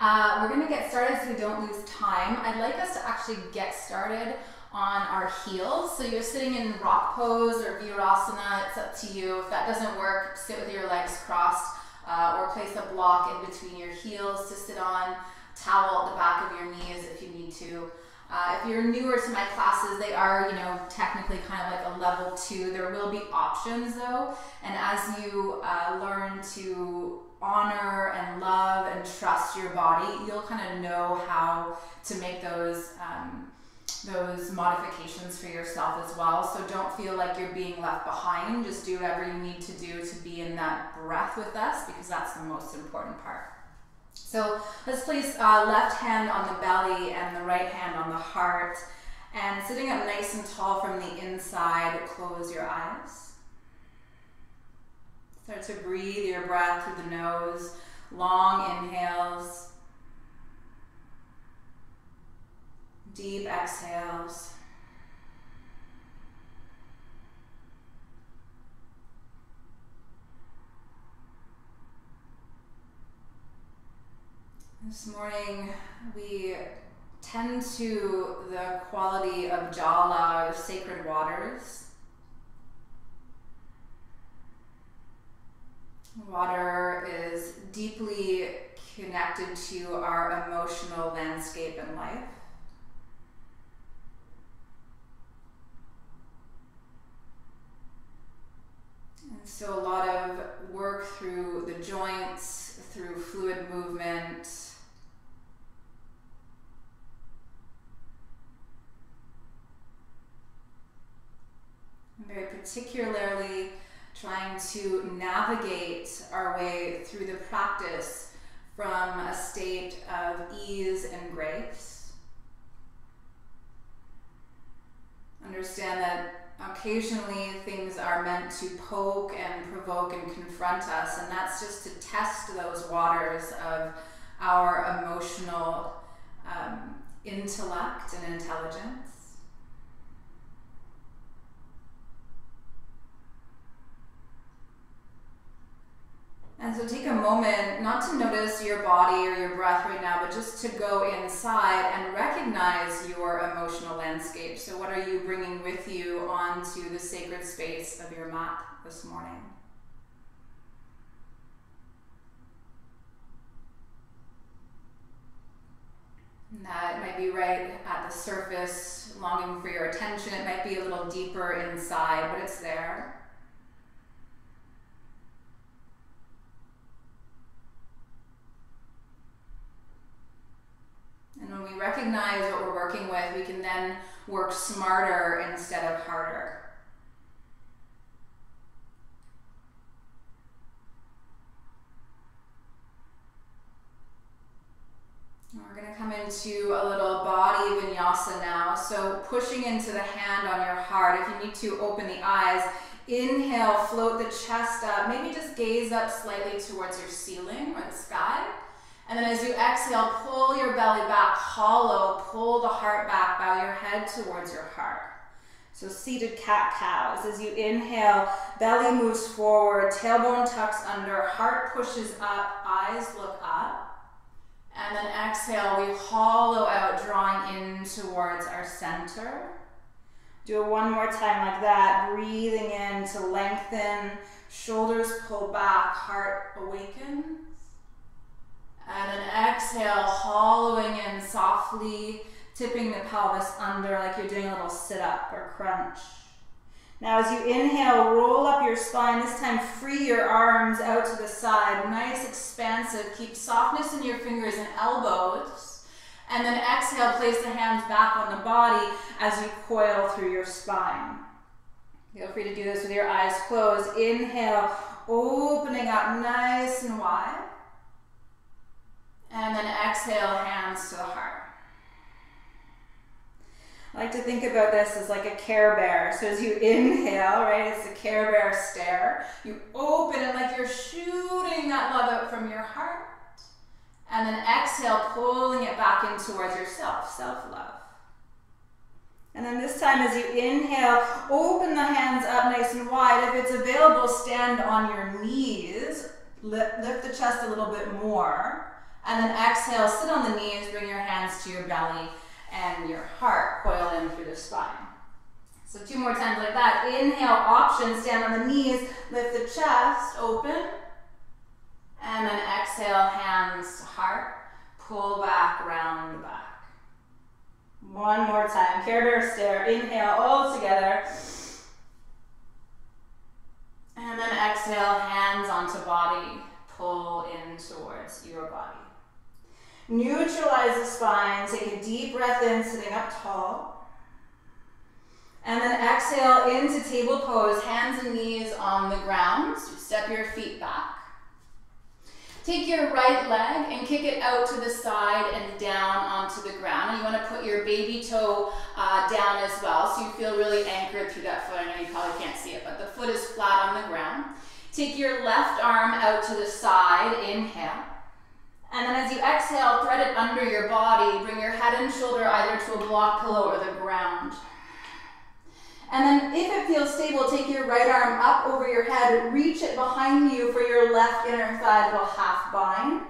We're going to get started so we don't lose time. I'd like us to actually get started on our heels. So you're sitting in rock pose or virasana, it's up to you. If that doesn't work, sit with your legs crossed or place a block in between your heels to sit on, towel at the back of your knees if you need to. If you're newer to my classes, they are, technically kind of like a level 2. There will be options though, and as you learn to honor and love and trust your body, you'll kind of know how to make those modifications for yourself as well. So don't feel like you're being left behind. Just do whatever you need to do to be in that breath with us, because that's the most important part. So let's place left hand on the belly and the right hand on the heart. And sitting up nice and tall from the inside, close your eyes. Start to breathe your breath through the nose, long inhales, deep exhales. This morning we tend to the quality of Jala, or sacred waters. Water is deeply connected to our emotional landscape in life. And so a lot of work through the joints, through fluid movement, very particularly trying to navigate our way through the practice from a state of ease and grace. Understand that occasionally things are meant to poke and provoke and confront us, and that's just to test those waters of our emotional intellect and intelligence. And so take a moment, not to notice your body or your breath right now, but just to go inside and recognize your emotional landscape. So what are you bringing with you onto the sacred space of your mat this morning? And that might be right at the surface, longing for your attention. It might be a little deeper inside, but it's there. And when we recognize what we're working with, we can then work smarter instead of harder. And we're going to come into a little body vinyasa now. So pushing into the hand on your heart. If you need to, open the eyes. Inhale, float the chest up. Maybe just gaze up slightly towards your ceiling or the sky. And then as you exhale, pull your belly back, hollow, pull the heart back, bow your head towards your heart. So seated cat-cows. As you inhale, belly moves forward, tailbone tucks under, heart pushes up, eyes look up. And then exhale, we hollow out, drawing in towards our center. Do it one more time like that, breathing in to lengthen, shoulders pull back, heart awakens. And then exhale, hollowing in softly, tipping the pelvis under like you're doing a little sit-up or crunch. Now as you inhale, roll up your spine. This time free your arms out to the side. Nice, expansive. Keep softness in your fingers and elbows. And then exhale, place the hands back on the body as you coil through your spine. Feel free to do this with your eyes closed. Inhale, opening up nice and wide. And then exhale, hands to the heart. I like to think about this as like a Care Bear. So as you inhale, right, it's the Care Bear stare. You open it like you're shooting that love out from your heart. And then exhale, pulling it back in towards yourself, self-love. And then this time as you inhale, open the hands up nice and wide. If it's available, stand on your knees. Lift the chest a little bit more. And then exhale, sit on the knees, bring your hands to your belly and your heart, coil in through the spine. So 2 more times like that. Inhale, option, stand on the knees, lift the chest, open. And then exhale, hands to heart, pull back, round back. 1 more time, Care Bear stare. Inhale, all together. And then exhale, hands onto body, pull in towards your body. Neutralize the spine, take a deep breath in, sitting up tall. And then exhale into table pose, hands and knees on the ground. So step your feet back. Take your right leg and kick it out to the side and down onto the ground. And you want to put your baby toe down as well, so you feel really anchored through that foot. I know you probably can't see it, but the foot is flat on the ground. Take your left arm out to the side, inhale. And then as you exhale, thread it under your body. Bring your head and shoulder either to a block pillow or the ground. And then if it feels stable, take your right arm up over your head, reach it behind you for your left inner thigh, little half bind.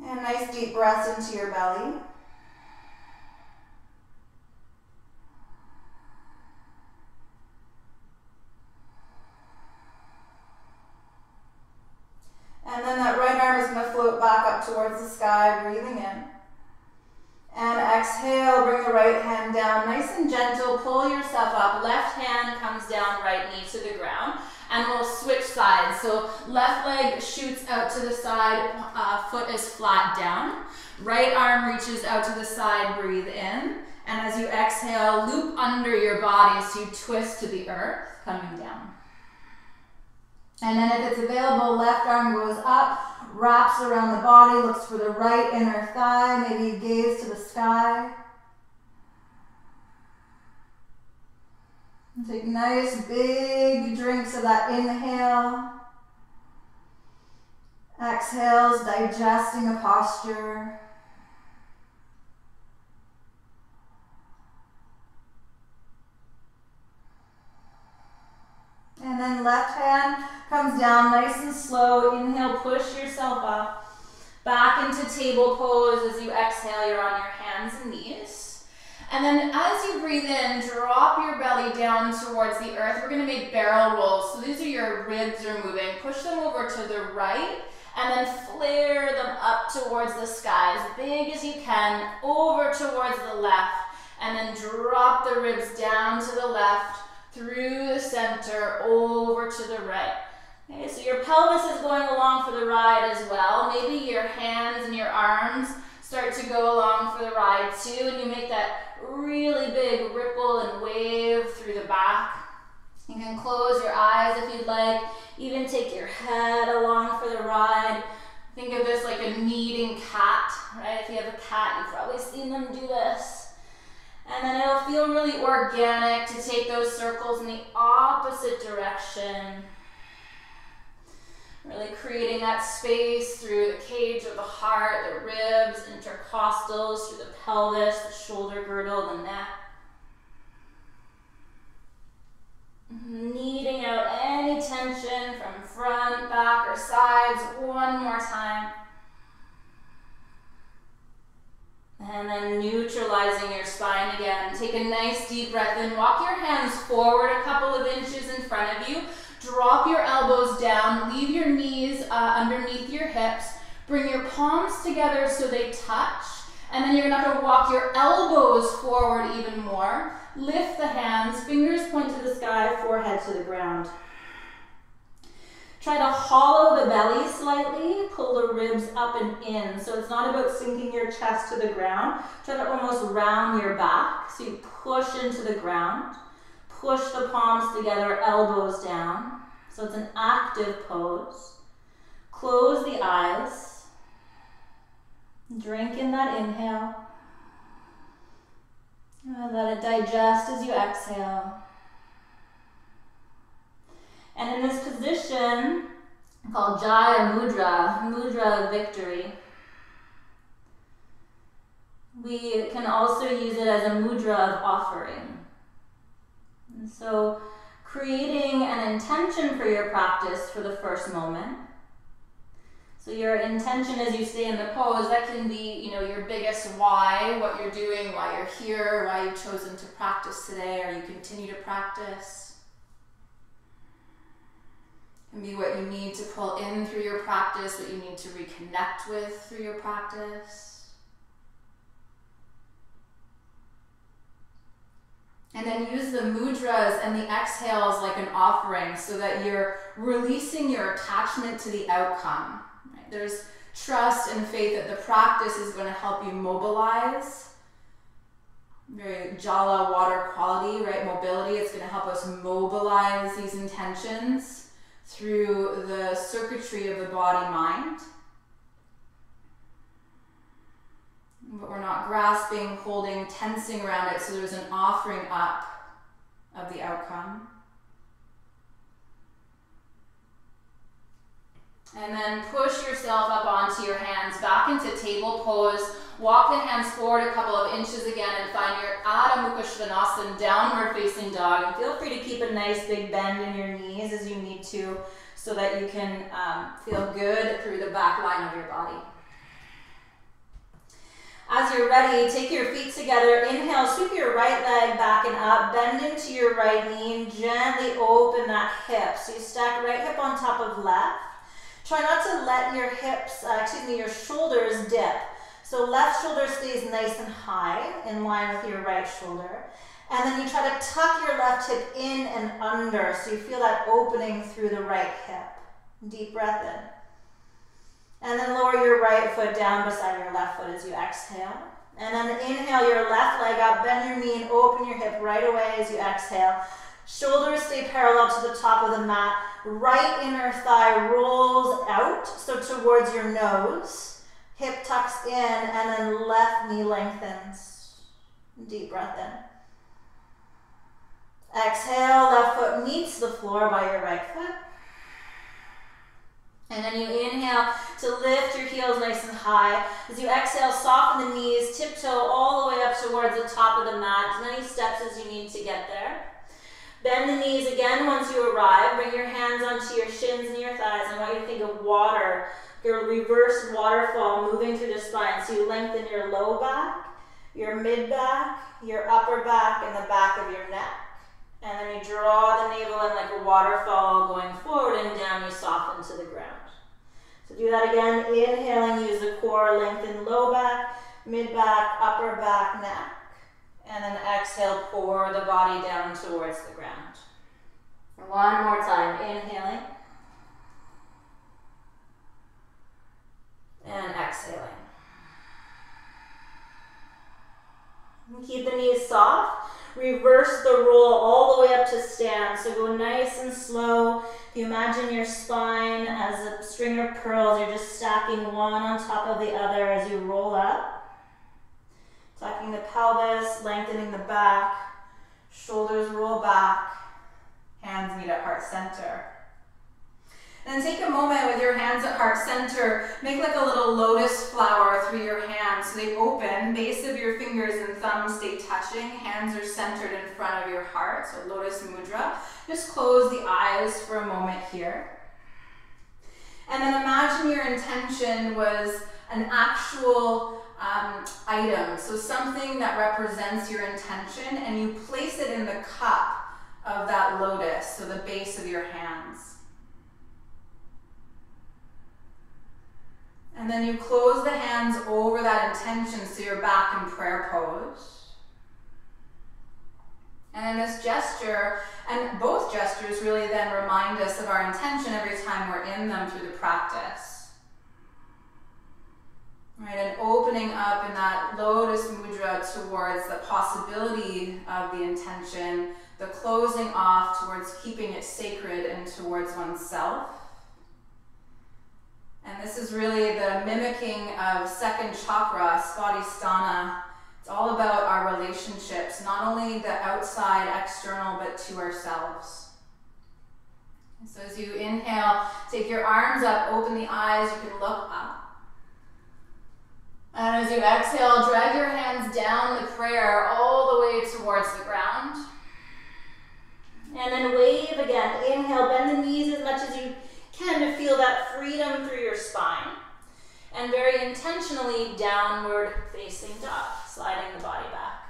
And nice deep breath into your belly. And then that right arm is going to float back up towards the sky, breathing in. And exhale, bring the right hand down, nice and gentle, pull yourself up. Left hand comes down, right knee to the ground. And we'll switch sides. So left leg shoots out to the side, foot is flat down. Right arm reaches out to the side, breathe in. And as you exhale, loop under your body so you twist to the earth, coming down. And then if it's available, left arm goes up, wraps around the body, looks for the right inner thigh, maybe you gaze to the sky. And take nice big drinks of that inhale. Exhales, digesting a posture. And then left hand comes down nice and slow. Inhale, push yourself up. Back into table pose. As you exhale, you're on your hands and knees. And then as you breathe in, drop your belly down towards the earth. We're going to make barrel rolls. So these are your ribs are moving. Push them over to the right and then flare them up towards the sky as big as you can, over towards the left. And then drop the ribs down to the left, through the center, over to the right. Okay, so your pelvis is going along for the ride as well. Maybe your hands and your arms start to go along for the ride too, and you make that really big ripple and wave through the back. You can close your eyes if you'd like, even take your head along for the ride. Think of this like a kneading cat, right? If you have a cat, you've probably seen them do this. And then it'll feel really organic to take those circles in the opposite direction. Really creating that space through the cage of the heart, the ribs, intercostals, through the pelvis, the shoulder girdle, the neck. Kneading out any tension from front, back, or sides. 1 more time. And then neutralizing your spine again. Take a nice deep breath in. Walk your hands forward a couple of inches in front of you. Drop your elbows down. Leave your knees underneath your hips. Bring your palms together so they touch. And then you're going to have to walk your elbows forward even more. Lift the hands. Fingers point to the sky, forehead to the ground. Try to hollow the belly slightly, pull the ribs up and in. So it's not about sinking your chest to the ground. Try to almost round your back. So you push into the ground. Push the palms together, elbows down. So it's an active pose. Close the eyes. Drink in that inhale. And let it digest as you exhale. And in this position, called Jaya Mudra, Mudra of Victory, we can also use it as a mudra of offering. And so creating an intention for your practice for the first moment. So your intention as you stay in the pose, that can be, you know, your biggest why, what you're doing, why you're here, why you've chosen to practice today, or you continue to practice. It can be what you need to pull in through your practice, what you need to reconnect with through your practice. And then use the mudras and the exhales like an offering so that you're releasing your attachment to the outcome. Right? There's trust and faith that the practice is going to help you mobilize. Very Jala water quality, right? Mobility. It's going to help us mobilize these intentions through the circuitry of the body-mind. But we're not grasping, holding, tensing around it, so there's an offering up of the outcome. And then push yourself up onto your hands, back into table pose. Walk the hands forward a couple of inches again and find your Adho Mukha Svanasana, downward facing dog. And feel free to keep a nice big bend in your knees as you need to, so that you can feel good through the back line of your body. As you're ready, take your feet together. Inhale, sweep your right leg back and up. Bend into your right knee and gently open that hip. So you stack right hip on top of left. Try not to let your hips, your shoulders dip. So left shoulder stays nice and high, in line with your right shoulder. And then you try to tuck your left hip in and under, so you feel that opening through the right hip. Deep breath in. And then lower your right foot down beside your left foot as you exhale. And then inhale your left leg up, bend your knee and open your hip right away as you exhale. Shoulders stay parallel to the top of the mat. Right inner thigh rolls out, so towards your nose. Hip tucks in, and then left knee lengthens. Deep breath in. Exhale, left foot meets the floor by your right foot. And then you inhale to lift your heels nice and high. As you exhale, soften the knees, tiptoe all the way up towards the top of the mat. As many steps as you need to get there. Bend the knees again once you arrive. Bring your hands onto your shins and your thighs. I want you to think of water, your reverse waterfall moving through the spine. So you lengthen your low back, your mid back, your upper back, and the back of your neck. And then you draw the navel in like a waterfall going forward and down, you soften to the ground. So do that again, inhaling, use the core, lengthen low back, mid back, upper back, neck. And then exhale, pour the body down towards the ground. One more time, inhaling. And exhaling. And keep the knees soft. Reverse the roll all the way up to stand. So go nice and slow. If you imagine your spine as a string of pearls, you're just stacking one on top of the other as you roll up. Tucking the pelvis, lengthening the back, shoulders roll back, hands meet at heart center. And then take a moment with your hands at heart center, make like a little lotus flower through your hands. So they open, base of your fingers and thumbs stay touching, hands are centered in front of your heart, so lotus mudra. Just close the eyes for a moment here. And then imagine your intention was an actual item, so something that represents your intention, and you place it in the cup of that lotus, so the base of your hands. And then you close the hands over that intention so you're back in prayer pose. And then this gesture, and both gestures really then remind us of our intention every time we're in them through the practice. Right, and opening up in that lotus mudra towards the possibility of the intention, the closing off towards keeping it sacred and towards oneself. And this is really the mimicking of second chakra, Svadhisthana. It's all about our relationships, not only the outside, external, but to ourselves. And so as you inhale, take your arms up, open the eyes, you can look up. And as you exhale, drag your hands down the prayer all the way towards the ground. And then wave again. Inhale, bend the knees as much as you Again, to feel that freedom through your spine. And very intentionally, downward facing dog, sliding the body back.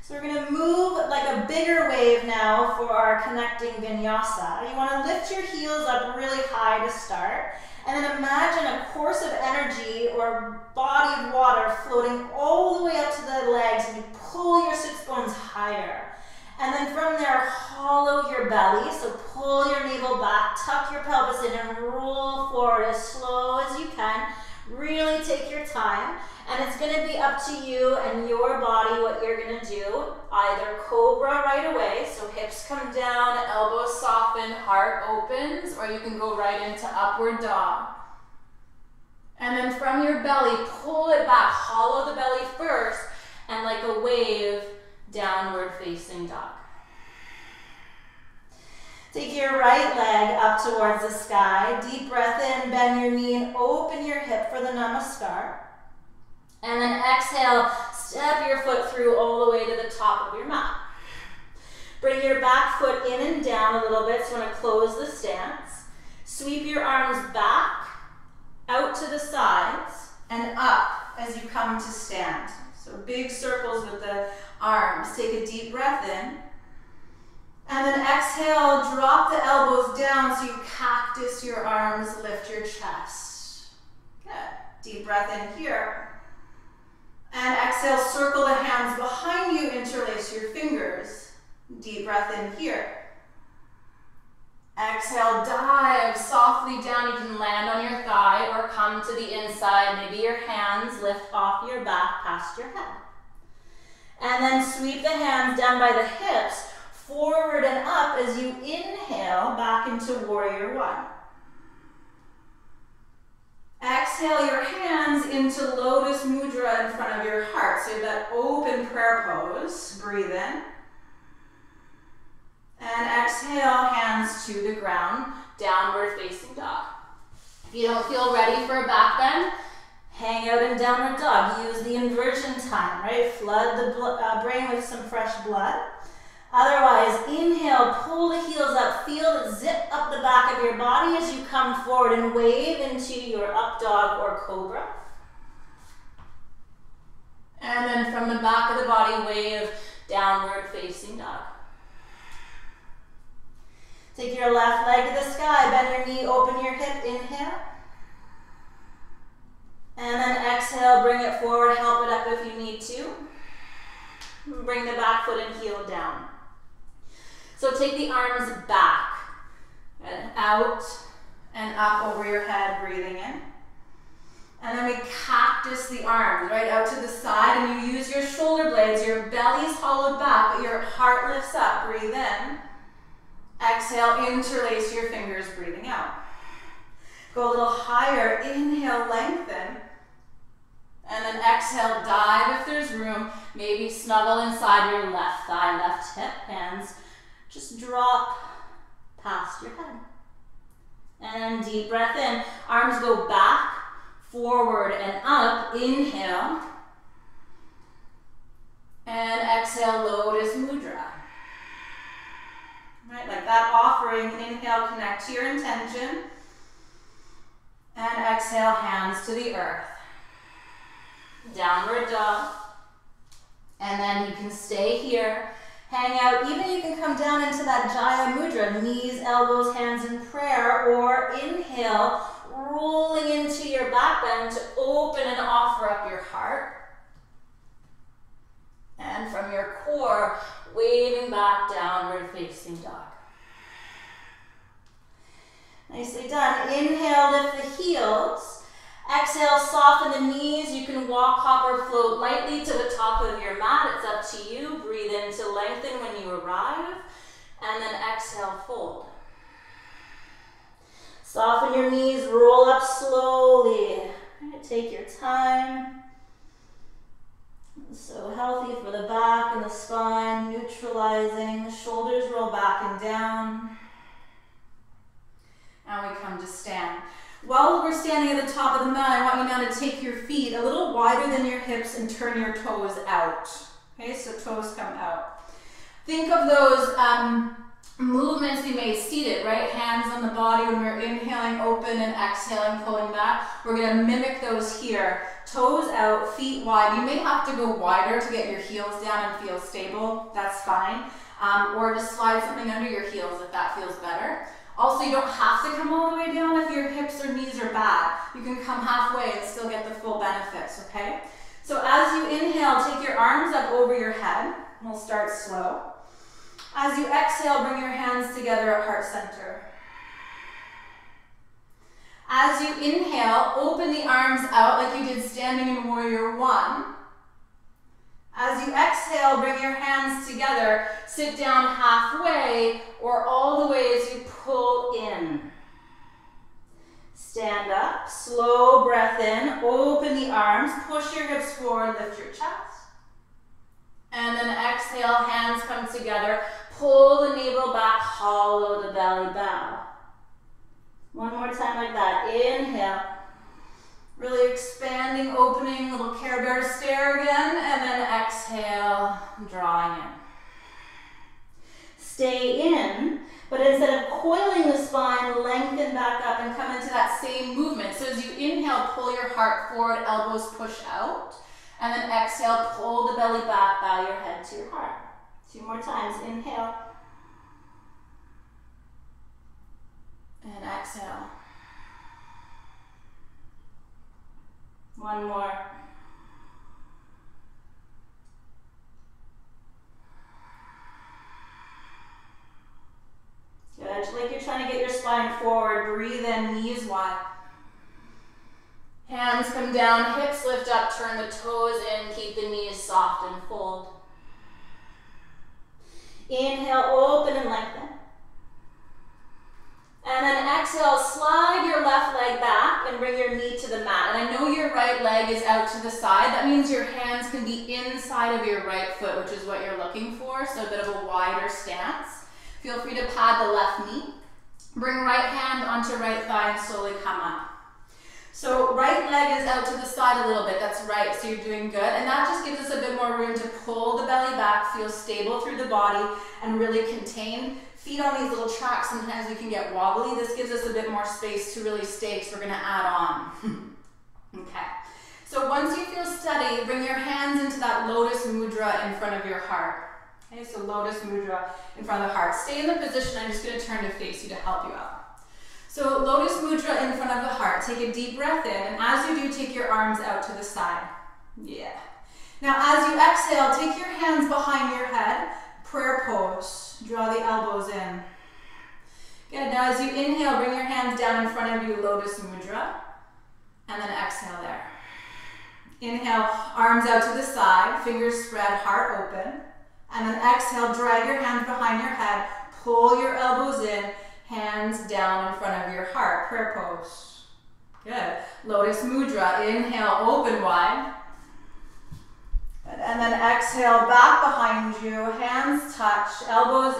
So we're going to move like a bigger wave now for our connecting vinyasa. You want to lift your heels up really high to start. And then imagine a course of energy or body of water floating all the way up to the legs, and you pull your sits bones higher. And then from there, hollow your belly. So pull your navel back, tuck your pelvis in, and roll forward as slow as you can. Really take your time. And it's going to be up to you and your body what you're going to do. Either cobra right away, so hips come down, elbows soften, heart opens, or you can go right into upward dog. And then from your belly, pull it back, hollow the belly first, and like a wave, downward facing dog. Take your right leg up towards the sky. Deep breath in, bend your knee, and open your hip for the namaskar. And then exhale, step your foot through all the way to the top of your mat. Bring your back foot in and down a little bit, so you want to close the stance. Sweep your arms back, out to the sides, and up as you come to stand. So big circles with the arms. Take a deep breath in. And then exhale, drop the elbows down so you cactus your arms, lift your chest. Good. Deep breath in here. And exhale, circle the hands behind you, interlace your fingers. Deep breath in here. Exhale, dive softly down. You can land on your thigh or come to the inside. Maybe your hands lift off your back past your head. And then sweep the hands down by the hips, forward and up as you inhale back into warrior one. Exhale your hands into Lotus Mudra in front of your heart. So that open prayer pose. Breathe in. And exhale, hands to the ground, downward facing dog. If you don't feel ready for a back bend, hang out in downward dog. Use the inversion time, right? Flood the brain with some fresh blood. Otherwise, inhale, pull the heels up, feel it zip up the back of your body as you come forward and wave into your up dog or cobra. And then from the back of the body, wave downward facing dog. Take your left leg to the sky, bend your knee, open your hip, inhale. And then exhale, bring it forward, help it up if you need to. Bring the back foot and heel down. So take the arms back and out and up over your head, breathing in. And then we cactus the arms right out to the side, and you use your shoulder blades. Your belly's hollowed back, but your heart lifts up. Breathe in. Exhale, interlace your fingers, breathing out. Go a little higher. Inhale, lengthen. And then exhale, dive if there's room. Maybe snuggle inside your left thigh, left hip, hands. Just drop past your head. And deep breath in. Arms go back, forward, and up. Inhale. And exhale, Lotus Mudra. Right, like that offering. Inhale, connect to your intention. And exhale, hands to the earth. Downward dog. And then you can stay here. Hang out. Even you can come down into that Jala Mudra. Knees, elbows, hands in prayer. Or inhale, rolling into your back bend to open and offer up your heart. And from your core, waving back, downward facing dog. Nicely done. Inhale, lift the heels. Exhale, soften the knees. You can walk, hop, or float lightly to the top of your mat. It's up to you. Breathe in to lengthen when you arrive. And then exhale, fold. Soften your knees, roll up slowly. Take your time. So healthy for the back and the spine, neutralizing. Shoulders roll back and down. Now we come to stand. While we're standing at the top of the mat, I want you now to take your feet a little wider than your hips and turn your toes out. Okay, so toes come out. Think of those movements we made seated, right? Hands on the body when we're inhaling, open, and exhaling, pulling back. We're gonna mimic those here. Toes out, feet wide. You may have to go wider to get your heels down and feel stable. That's fine. Or just slide something under your heels if that feels better. Also, you don't have to come all the way down if your hips or knees are bad. You can come halfway and still get the full benefits, okay? So as you inhale, take your arms up over your head. We'll start slow. As you exhale, bring your hands together at heart center. As you inhale, open the arms out like you did standing in warrior one. As you exhale, bring your hands together, sit down halfway or all the way as you pull in. Stand up, slow breath in, open the arms, push your hips forward, lift your chest. And then exhale, hands come together, pull the navel back, hollow the belly, bow. One more time like that, inhale. Really expanding, opening, little Care Bear stare again, and then exhale, drawing in. Stay in, but instead of coiling the spine, lengthen back up and come into that same movement. So as you inhale, pull your heart forward, elbows push out, and then exhale, pull the belly back, bow your head to your heart. 2 more times, inhale, and exhale. 1 more. Good, like you're trying to get your spine forward, breathe in, knees wide. Hands come down, hips lift up, turn the toes in, keep the knees soft and fold. Inhale, open and lengthen. And then exhale, slide your left leg back and bring your knee to the mat. And I know your right leg is out to the side. That means your hands can be inside of your right foot, which is what you're looking for, so a bit of a wider stance. Feel free to pad the left knee. Bring right hand onto right thigh and slowly come up. So right leg is out to the side a little bit, that's right, so you're doing good. And that just gives us a bit more room to pull the belly back, feel stable through the body, and really contain. Feet on these little tracks, sometimes we can get wobbly. This gives us a bit more space to really stay, so we're gonna add on. Okay, so once you feel steady, bring your hands into that Lotus Mudra in front of your heart. Okay, so Lotus Mudra in front of the heart. Stay in the position, I'm just gonna turn to face you to help you out. So Lotus Mudra in front of the heart. Take a deep breath in, and as you do, take your arms out to the side. Yeah. Now as you exhale, take your hands behind your head, prayer pose. Draw the elbows in. Good, now as you inhale, bring your hands down in front of you, Lotus Mudra, and then exhale there. Inhale, arms out to the side, fingers spread, heart open, and then exhale, drag your hands behind your head, pull your elbows in, hands down in front of your heart, prayer pose. Good, Lotus Mudra, inhale, open wide. And then exhale, back behind you, hands touch, elbows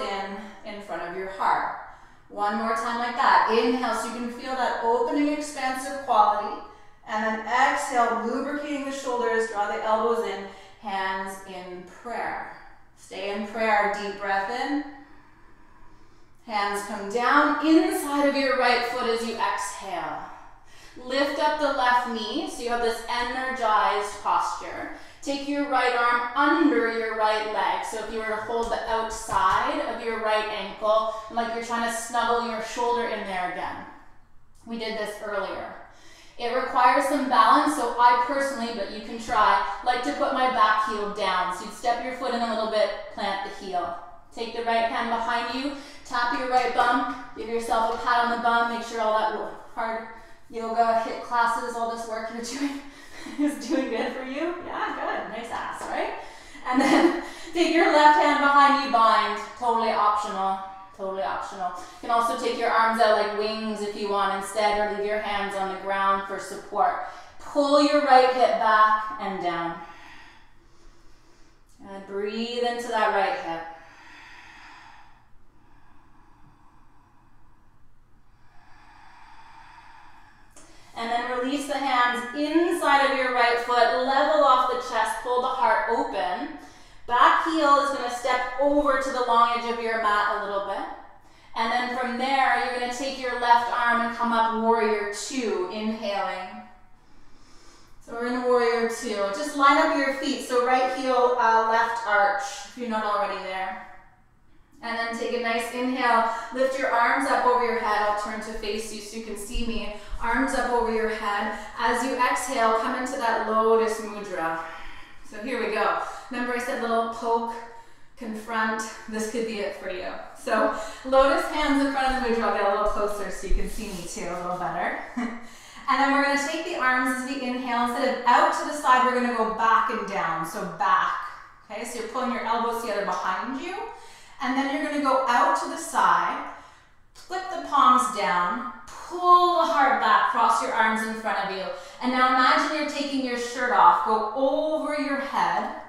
in front of your heart. 1 more time like that. Inhale so you can feel that opening, expansive quality. And then exhale, lubricating the shoulders, draw the elbows in, hands in prayer. Stay in prayer, deep breath in. Hands come down inside of your right foot as you exhale. Lift up the left knee so you have this energized posture. Take your right arm under your right leg. So if you were to hold the outside of your right ankle, like you're trying to snuggle your shoulder in there again. We did this earlier. It requires some balance, so I personally, but you can try, like to put my back heel down. So you'd step your foot in a little bit, plant the heel. Take the right hand behind you, tap your right bum, give yourself a pat on the bum, make sure all that hard yoga, HIIT classes, all this work you're doing is doing good for you. Yeah, good, nice ass, right? And then take your left hand behind you, bind, totally optional, totally optional. You can also take your arms out like wings if you want instead, or leave your hands on the ground for support. Pull your right hip back and down. And breathe into that right hip. And then release the hands inside of your right foot, level off the chest, pull the heart open. Back heel is going to step over to the long edge of your mat a little bit. And then from there, you're going to take your left arm and come up warrior two, inhaling. So we're in warrior two. Just line up your feet. So right heel, left arch, if you're not already there. And then take a nice inhale. Lift your arms up over your head. I'll turn to face you so you can see me. Arms up over your head. As you exhale, come into that Lotus Mudra. So here we go. Remember I said little poke, confront. This could be it for you. So Lotus hands in front of the Mudra. I'll get a little closer so you can see me too a little better. And then we're going to take the arms as we inhale. Instead of out to the side, we're going to go back and down. So back. Okay, so you're pulling your elbows together behind you. And then you're going to go out to the side. Flip the palms down. Pull the heart back. Cross your arms in front of you. And now imagine you're taking your shirt off. Go over your head.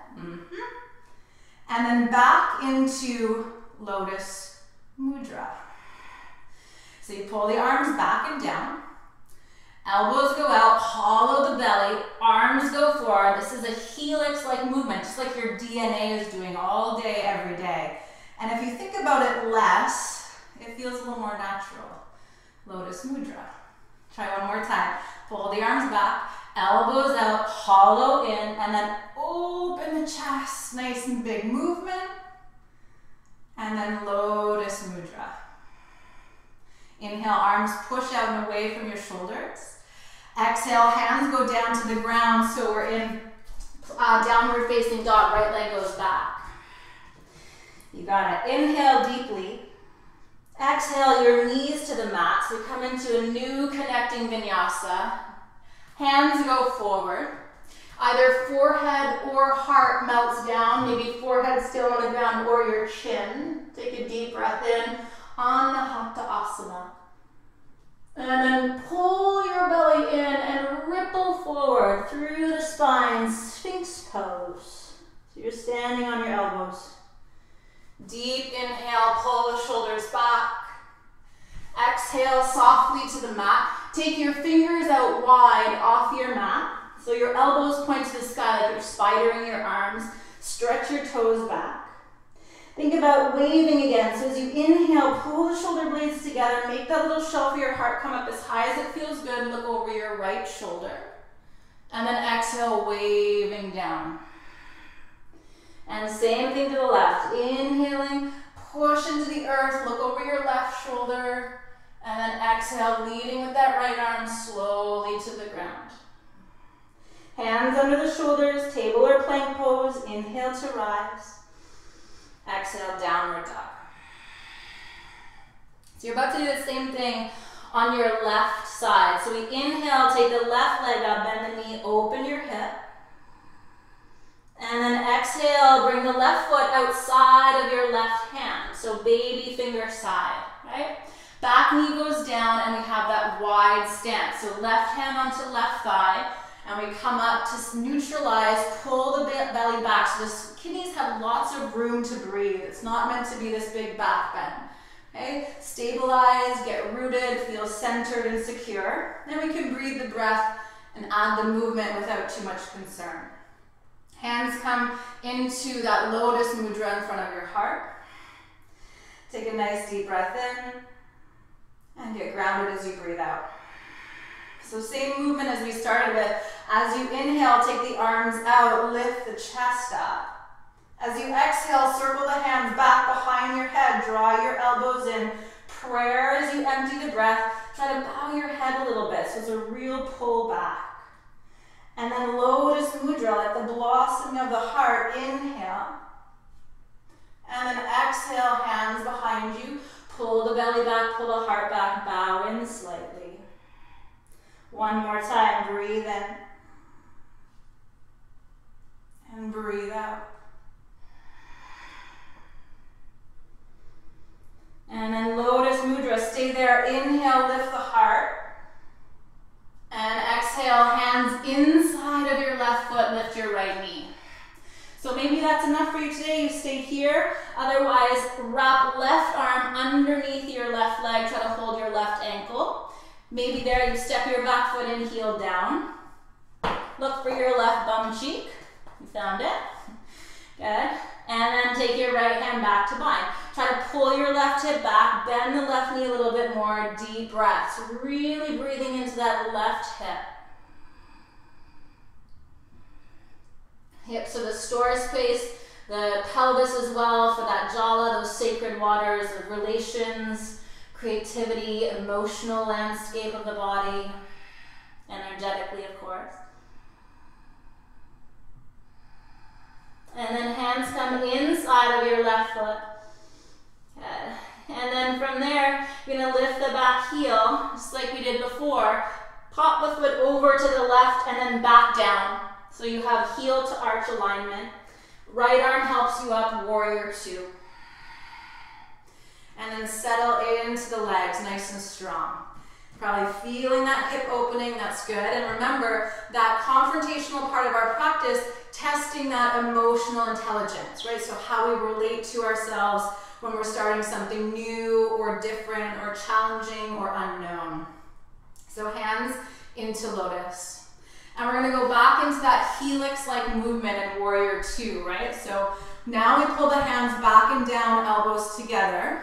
And then back into Lotus Mudra. So you pull the arms back and down. Elbows go out, hollow the belly, arms go forward. This is a helix-like movement, just like your DNA is doing all day, every day. And if you think about it less, it feels a little more natural. Lotus Mudra. Try one more time. Pull the arms back, elbows out, hollow in, and then open the chest. Nice and big movement. And then Lotus Mudra. Inhale, arms push out and away from your shoulders. Exhale, hands go down to the ground, so we're in downward facing dog, right leg goes back. You got it. Inhale deeply. Exhale your knees to the mat, so come into a new connecting vinyasa. Hands go forward. Either forehead or heart melts down, maybe forehead still on the ground or your chin. Take a deep breath in, Anahata asana. And then pull your belly in and ripple forward through the spine, Sphinx pose. So you're standing on your elbows. Deep inhale, pull the shoulders back. Exhale softly to the mat. Take your fingers out wide off your mat. So your elbows point to the sky like you're spidering your arms. Stretch your toes back. Think about waving again. So as you inhale, pull the shoulder blades together. Make that little shell for your heart come up as high as it feels good. Look over your right shoulder. And then exhale, waving down. And same thing to the left. Inhaling, push into the earth. Look over your left shoulder. And then exhale, leading with that right arm slowly to the ground. Hands under the shoulders, table or plank pose. Inhale to rise. Exhale, downward dog. So you're about to do the same thing on your left side. So we inhale, take the left leg up, bend the knee, open your hip. And then exhale, bring the left foot outside of your left hand. So baby finger side, right? Back knee goes down and we have that wide stance. So left hand onto left thigh. And we come up to neutralize, pull the belly back. So the kidneys have lots of room to breathe. It's not meant to be this big back bend. Okay? Stabilize, get rooted, feel centered and secure. Then we can breathe the breath and add the movement without too much concern. Hands come into that Lotus Mudra in front of your heart. Take a nice deep breath in and get grounded as you breathe out. So same movement as we started with. As you inhale, take the arms out, lift the chest up. As you exhale, circle the hands back behind your head, draw your elbows in. Prayer as you empty the breath. Try to bow your head a little bit, so it's a real pull back. And then Lotus Mudra, like the blossoming of the heart, inhale. And then exhale, hands behind you. Pull the belly back, pull the heart back, bow in slightly. One more time, breathe in. And breathe out. And then Lotus Mudra, stay there. Inhale, lift the heart. And exhale, hands inside of your left foot, lift your right knee. So maybe that's enough for you today. You stay here. Otherwise, wrap left arm underneath your left leg. Try to hold your left ankle. Maybe there you step your back foot in, heel down. Look for your left bum cheek. You found it? Good. And then take your right hand back to bind. Try to pull your left hip back, bend the left knee a little bit more, deep breaths. Really breathing into that left hip. Hips are the store space, the pelvis as well for that Jala, those sacred waters of relations, creativity, emotional landscape of the body, energetically of course. And then hands come inside of your left foot. Good. And then from there, you're going to lift the back heel, just like we did before. Pop the foot over to the left and then back down. So you have heel to arch alignment. Right arm helps you up, warrior two. And then settle into the legs, nice and strong. Probably feeling that hip opening, that's good. And remember, that confrontational part of our practice, testing that emotional intelligence, right? So how we relate to ourselves when we're starting something new or different or challenging or unknown. So hands into lotus. And we're gonna go back into that helix-like movement in warrior two, right? So now we pull the hands back and down, elbows together.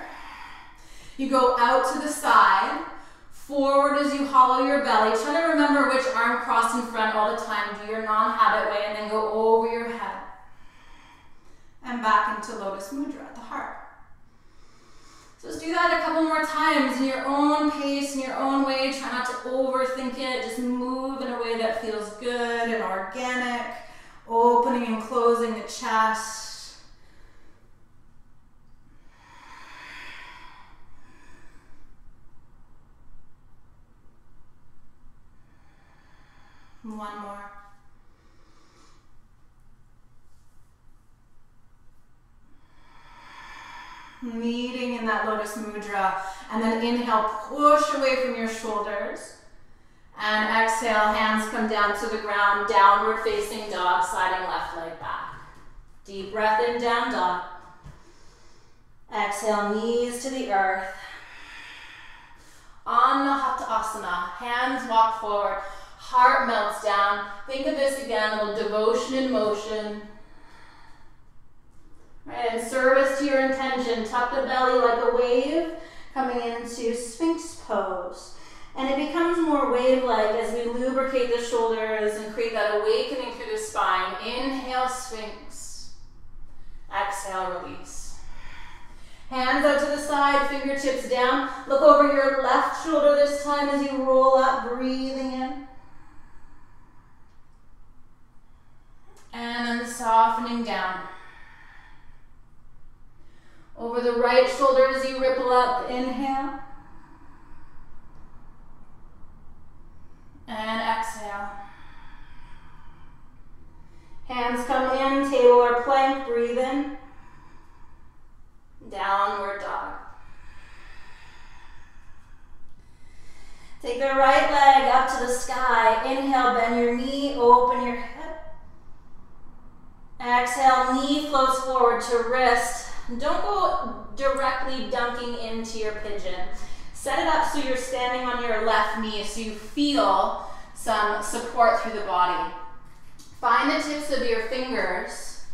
You go out to the side, forward as you hollow your belly. Try to remember which arm crossed in front all the time. Do your non-habit way and then go over your head. And back into Lotus Mudra at the heart. So just do that a couple more times in your own pace, in your own way. Try not to overthink it. Just move in a way that feels good and organic. Opening and closing the chest. One more. Meeting in that Lotus Mudra, and then inhale, push away from your shoulders, and exhale, hands come down to the ground, downward facing dog, sliding left leg back. Deep breath in, down dog. Exhale, knees to the earth. Anahata asana, hands walk forward, heart melts down. Think of this again, a little devotion in motion. Right, and service to your intention. Tuck the belly like a wave, coming into Sphinx pose. And it becomes more wave-like as we lubricate the shoulders and create that awakening through the spine. Inhale, Sphinx. Exhale, release. Hands out to the side, fingertips down. Look over your left shoulder this time as you roll up, breathing in. And then softening down. Over the right shoulder as you ripple up, inhale. And exhale. Hands come in, table or plank, breathe in. Downward dog. Take the right leg up to the sky. Inhale, bend your knee, open your hip. Exhale, knee floats forward to wrist. Don't go directly dunking into your pigeon. Set it up so you're standing on your left knee so you feel some support through the body. Find the tips of your fingers.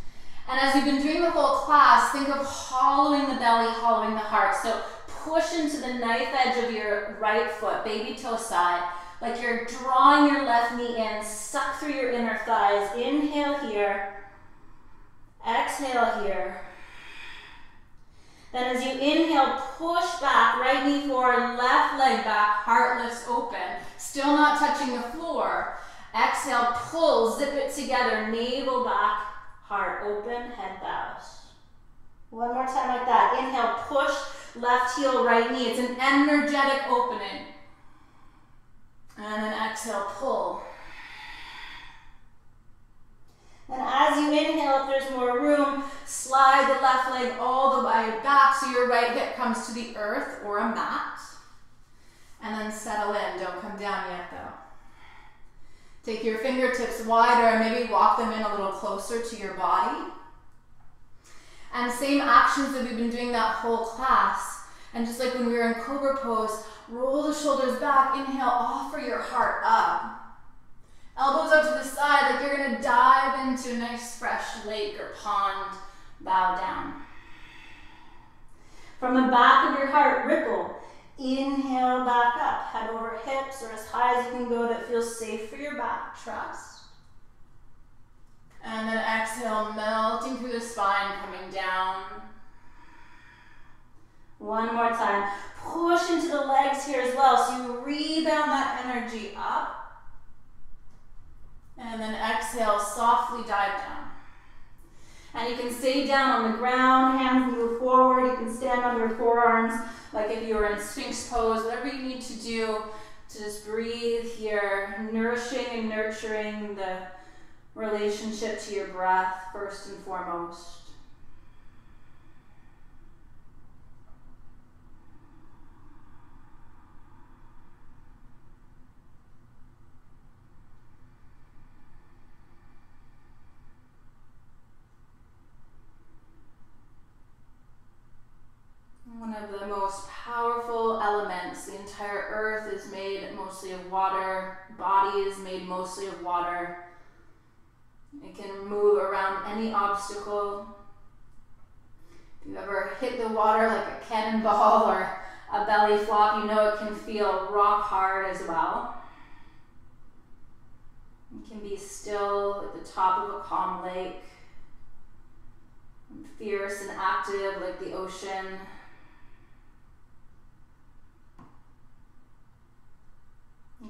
And as you've been doing the whole class, think of hollowing the belly, hollowing the heart. So push into the knife edge of your right foot, baby toe side, like you're drawing your left knee in, suck through your inner thighs. Inhale here. Exhale here. Then as you inhale, push back, right knee forward, left leg back, heart lifts open, still not touching the floor. Exhale, pull, zip it together, navel back, heart open, head bows. One more time like that. Inhale, push, left heel, right knee. It's an energetic opening. And then exhale, pull. And as you inhale, if there's more room, slide the left leg all the way back so your right hip comes to the earth or a mat. And then settle in. Don't come down yet though. Take your fingertips wider and maybe walk them in a little closer to your body. And same actions that we've been doing that whole class. And just like when we were in Cobra pose, roll the shoulders back, inhale, offer your heart up. Elbows out to the side like you're gonna dive into a nice fresh lake or pond, bow down. From the back of your heart, ripple. Inhale back up, head over hips or as high as you can go that feels safe for your back. Trust. And then exhale, melting through the spine, coming down. One more time. Push into the legs here as well, so you rebound that energy up. And then exhale, softly dive down. And you can stay down on the ground, hands move forward. You can stand on your forearms like if you were in Sphinx pose, whatever you need to do to just breathe here, nourishing and nurturing the relationship to your breath first and foremost. One of the most powerful elements. The entire earth is made mostly of water. Body is made mostly of water. It can move around any obstacle. If you ever hit the water like a cannonball or a belly flop, you know it can feel rock hard as well. It can be still at the top of a calm lake. Fierce and active like the ocean.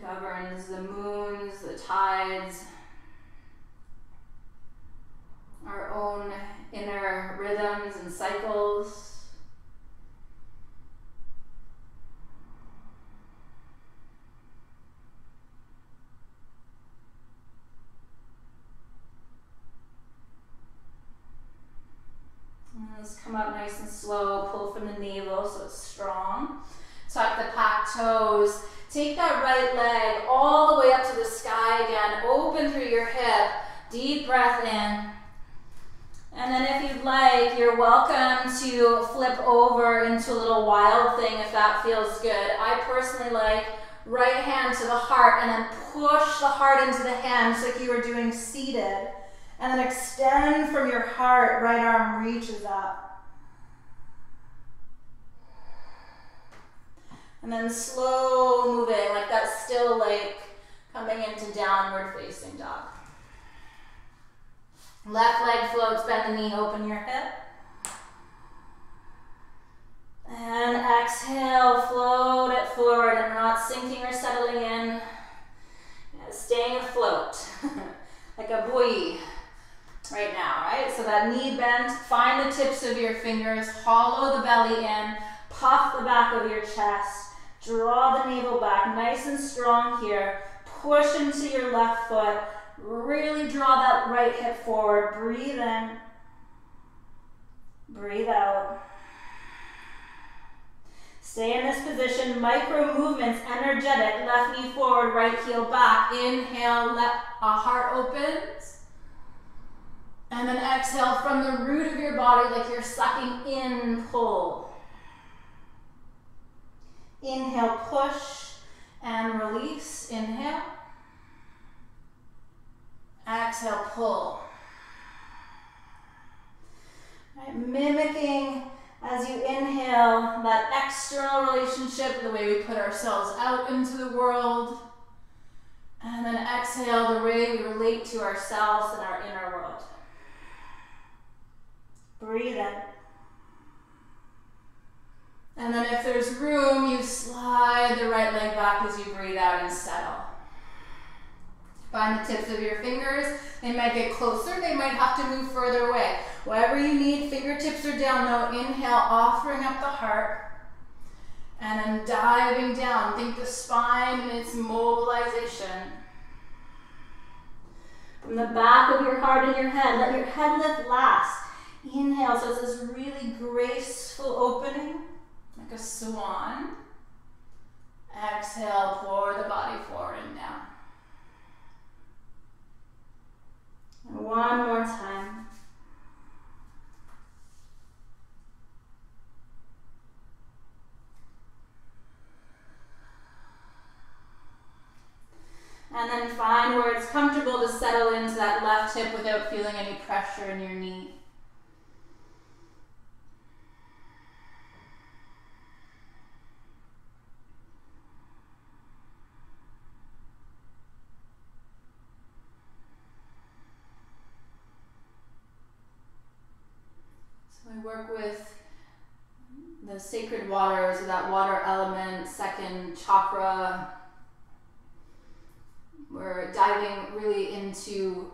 Governs the moons, the tides, our own inner rhythms and cycles. And let's come up nice and slow, pull from the navel so it's strong. Tuck the pack toes. Take that right leg all the way up to the sky again. Open through your hip. Deep breath in. And then if you'd like, you're welcome to flip over into a little wild thing if that feels good. I personally like right hand to the heart and then push the heart into the hands like you were doing seated. And then extend from your heart, right arm reaches up. And then slow moving, like that still lake coming into downward facing dog. Left leg floats, bend the knee, open your hip. And exhale, float it forward. And we're not sinking or settling in. Staying afloat, like a buoy right now, right? So that knee bend, find the tips of your fingers, hollow the belly in, puff the back of your chest. Draw the navel back, nice and strong here. Push into your left foot. Really draw that right hip forward. Breathe in. Breathe out. Stay in this position. Micro movements, energetic. Left knee forward, right heel back. Inhale, heart opens. And then exhale from the root of your body like you're sucking in, pull. Inhale, push and release. Inhale. Exhale, pull. Right, mimicking as you inhale that external relationship, the way we put ourselves out into the world. And then exhale, the way we relate to ourselves and our inner world. Breathe in. And then if there's room, you slide the right leg back as you breathe out and settle. Find the tips of your fingers. They might get closer. They might have to move further away. Whatever you need, fingertips are down though. Inhale, offering up the heart. And then diving down. Think the spine and its mobilization. From the back of your heart and your head, let your head lift last. Inhale, so it's this really graceful opening. Like a swan. Exhale, pour the body forward and down. And one more time. And then find where it's comfortable to settle into that left hip without feeling any pressure in your knee. work with the sacred waters, or that water element, second chakra. We're diving really into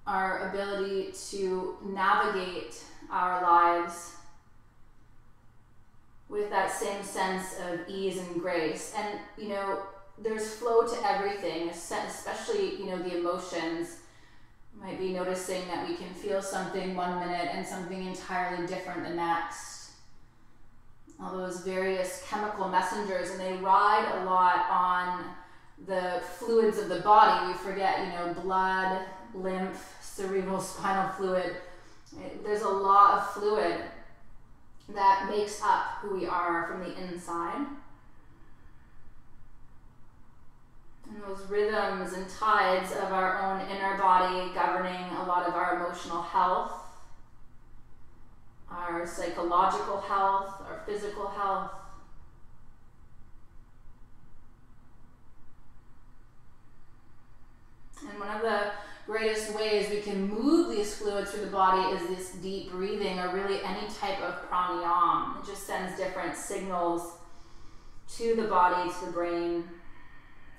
our ability to navigate our lives with that same sense of ease and grace. And, you know, there's flow to everything, especially, you know, the emotions. You might be noticing that we can feel something one minute and something entirely different the next. All those various chemical messengers, and they ride a lot on the fluids of the body. We forget, you know, blood, lymph, cerebral spinal fluid. There's a lot of fluid that makes up who we are from the inside. And those rhythms and tides of our own inner body governing a lot of our emotional health, our psychological health, our physical health. And one of the greatest ways we can move these fluids through the body is this deep breathing, or really any type of pranayama. It just sends different signals to the body, to the brain,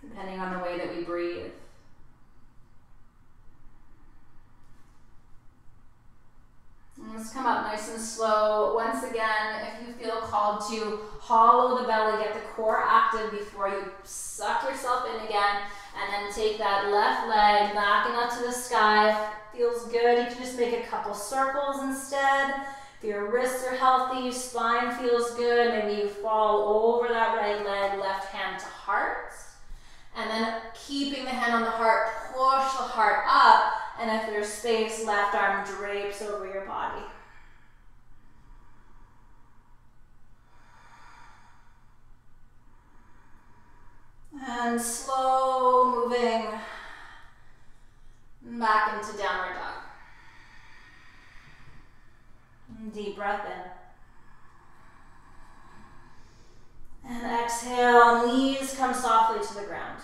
depending on the way that we breathe. And let's come up nice and slow. Once again, if you feel called to hollow the belly, get the core active before you suck yourself in again, and then take that left leg back and up to the sky. If it feels good, you can just make a couple circles instead. If your wrists are healthy, your spine feels good, maybe you fall over that right leg, left hand to heart. And then keeping the hand on the heart, push the heart up, and if there's space, left arm drapes over your body. And slow moving back into downward dog. And deep breath in. And exhale, knees come softly to the ground.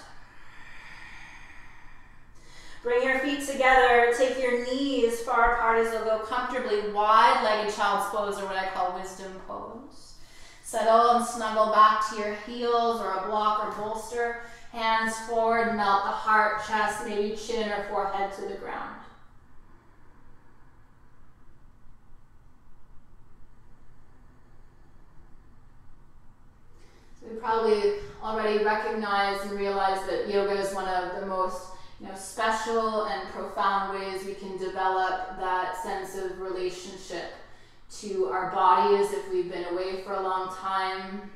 Bring your feet together, take your knees far apart as you'll go comfortably, wide-legged child's pose, or what I call wisdom pose. Settle and snuggle back to your heels or a block or bolster. Hands forward, melt the heart, chest, maybe chin or forehead to the ground. So we probably already recognize and realize that yoga is one of the most special and profound ways we can develop that sense of relationship to our bodies if we've been away for a long time,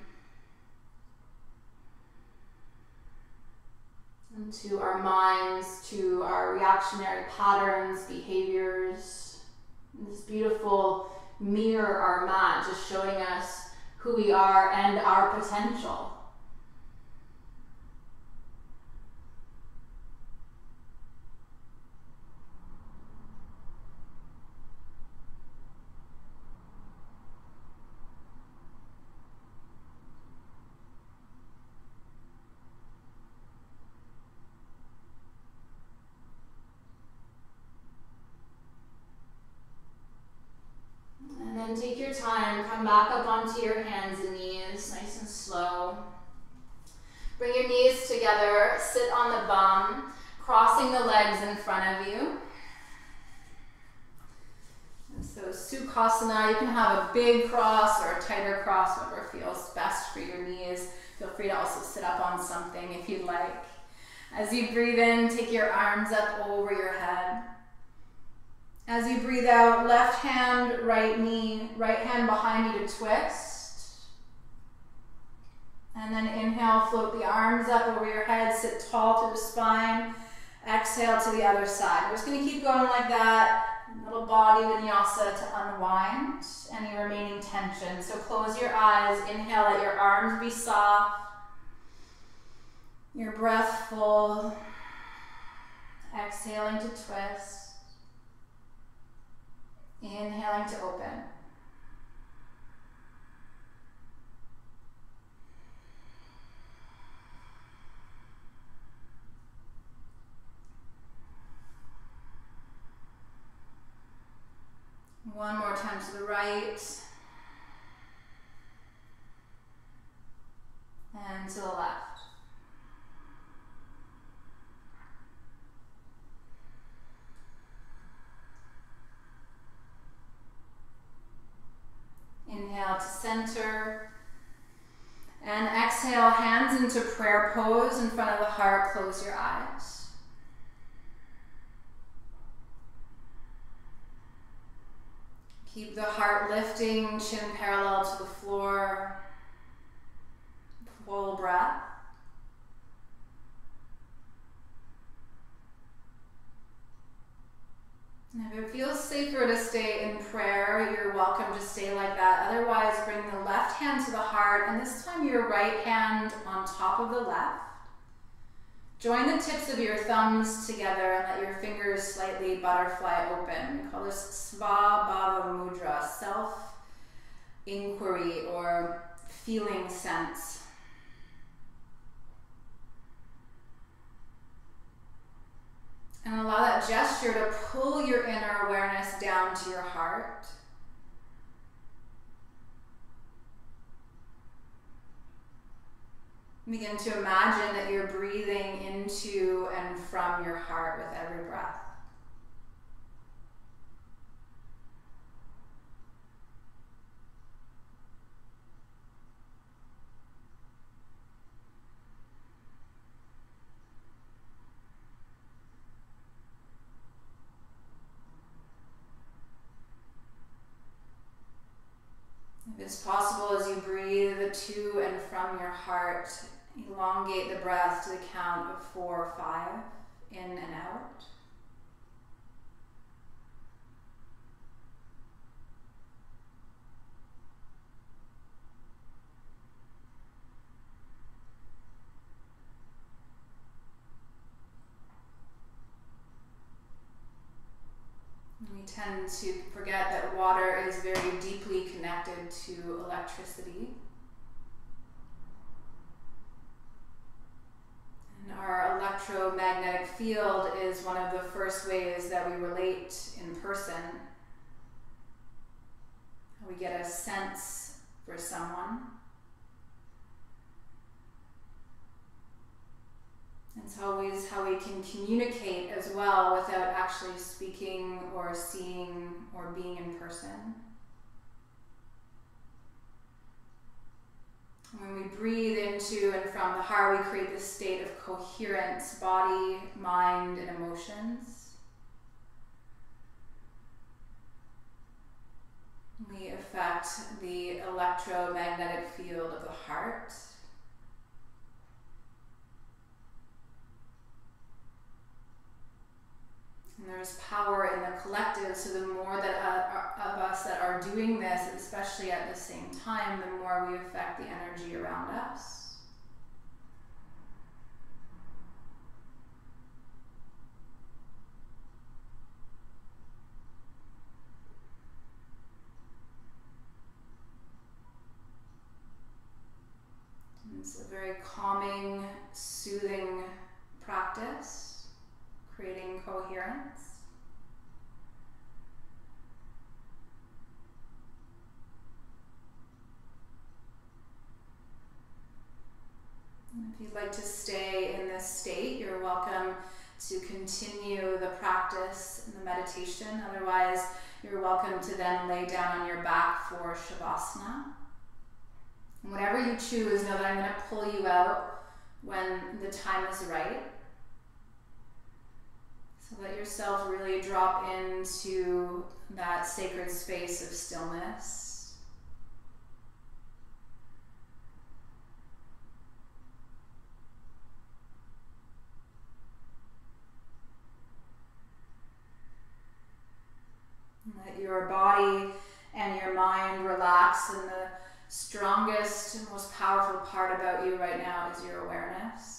and to our minds, to our reactionary patterns, behaviors. And this beautiful mirror, our mat, just showing us who we are and our potential. Take your time, come back up onto your hands and knees, nice and slow. Bring your knees together, sit on the bum, crossing the legs in front of you. And so Sukhasana, you can have a big cross or a tighter cross, whatever feels best for your knees. Feel free to also sit up on something if you'd like. As you breathe in, take your arms up over your head. As you breathe out, left hand, right knee, right hand behind you to twist. And then inhale, float the arms up over your head, sit tall through the spine. Exhale to the other side. We're just going to keep going like that. Little body vinyasa to unwind any remaining tension. So close your eyes, inhale, let your arms be soft. Your breath full. Exhaling to twist. Inhaling to open. One more time to the right. And to the left. Inhale to center. And exhale, hands into prayer pose in front of the heart. Close your eyes. Keep the heart lifting, chin parallel to the floor. Full breath. And if it feels safer to stay in prayer, you're welcome to stay like that. Otherwise, bring the left hand to the heart, and this time your right hand on top of the left. Join the tips of your thumbs together and let your fingers slightly butterfly open. We call this Svabhava Mudra, self-inquiry or feeling sense. And allow that gesture to pull your inner awareness down to your heart. Begin to imagine that you're breathing into and from your heart with every breath. If it's possible, as you breathe to and from your heart, elongate the breath to the count of 4 or 5, in and out. We tend to forget that water is very deeply connected to electricity. And our electromagnetic field is one of the first ways that we relate in person. We get a sense for someone. It's always how we can communicate as well without actually speaking or seeing or being in person. When we breathe into and from the heart, we create this state of coherence, body, mind, and emotions. We affect the electromagnetic field of the heart. And there's power in the collective, so the more that of us that are doing this, especially at the same time, the more we affect the energy around us. And it's a very calming, soothing practice. Creating coherence. And if you'd like to stay in this state, you're welcome to continue the practice and the meditation. Otherwise, you're welcome to then lay down on your back for Shavasana. And whatever you choose, know that I'm going to pull you out when the time is right. So let yourself really drop into that sacred space of stillness. Let your body and your mind relax, and the strongest and most powerful part about you right now is your awareness.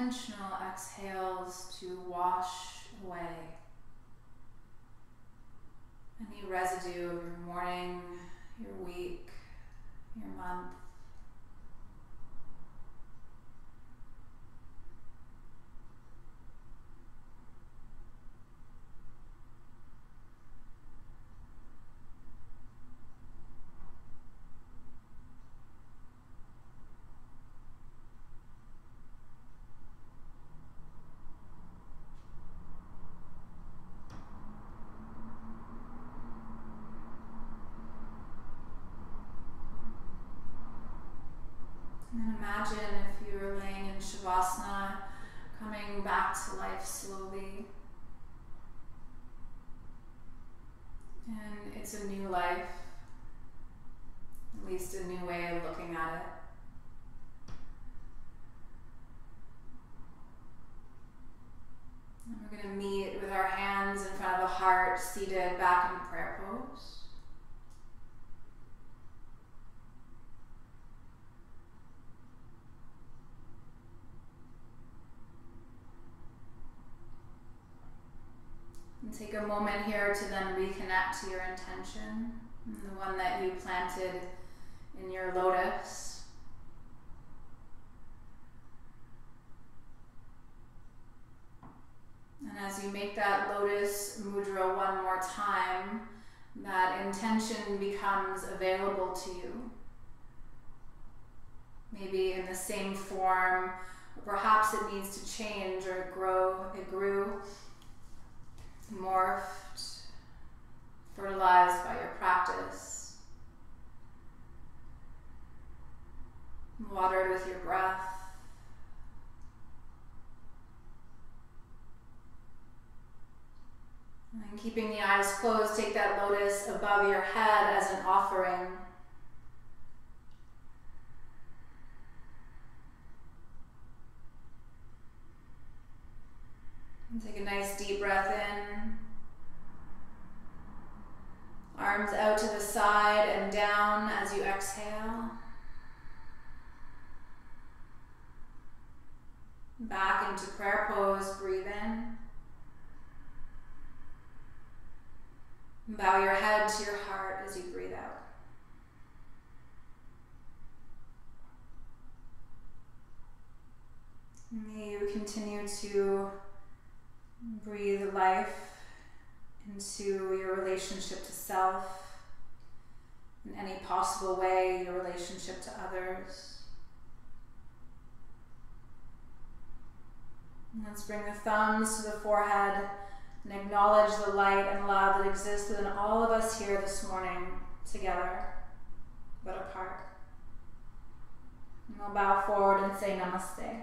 intentional exhales to wash away any residue of your morning, your week, your month. And imagine if you were laying in Shavasana, coming back to life slowly. And it's a new life, at least a new way of looking at it. And we're going to meet with our hands in front of the heart, seated back in prayer pose. And take a moment here to then reconnect to your intention, the one that you planted in your lotus. And as you make that lotus mudra one more time, that intention becomes available to you. Maybe in the same form, or perhaps it needs to change or it grew, morphed, fertilized by your practice, watered with your breath. And keeping the eyes closed, take that lotus above your head as an offering. And take a nice deep breath in. Arms out to the side and down as you exhale. Back into prayer pose, breathe in. Bow your head to your heart as you breathe out. May you continue to breathe life into your relationship to self, in any possible way, your relationship to others. And let's bring the thumbs to the forehead and acknowledge the light and love that exists within all of us here this morning, together, but apart. And we'll bow forward and say namaste.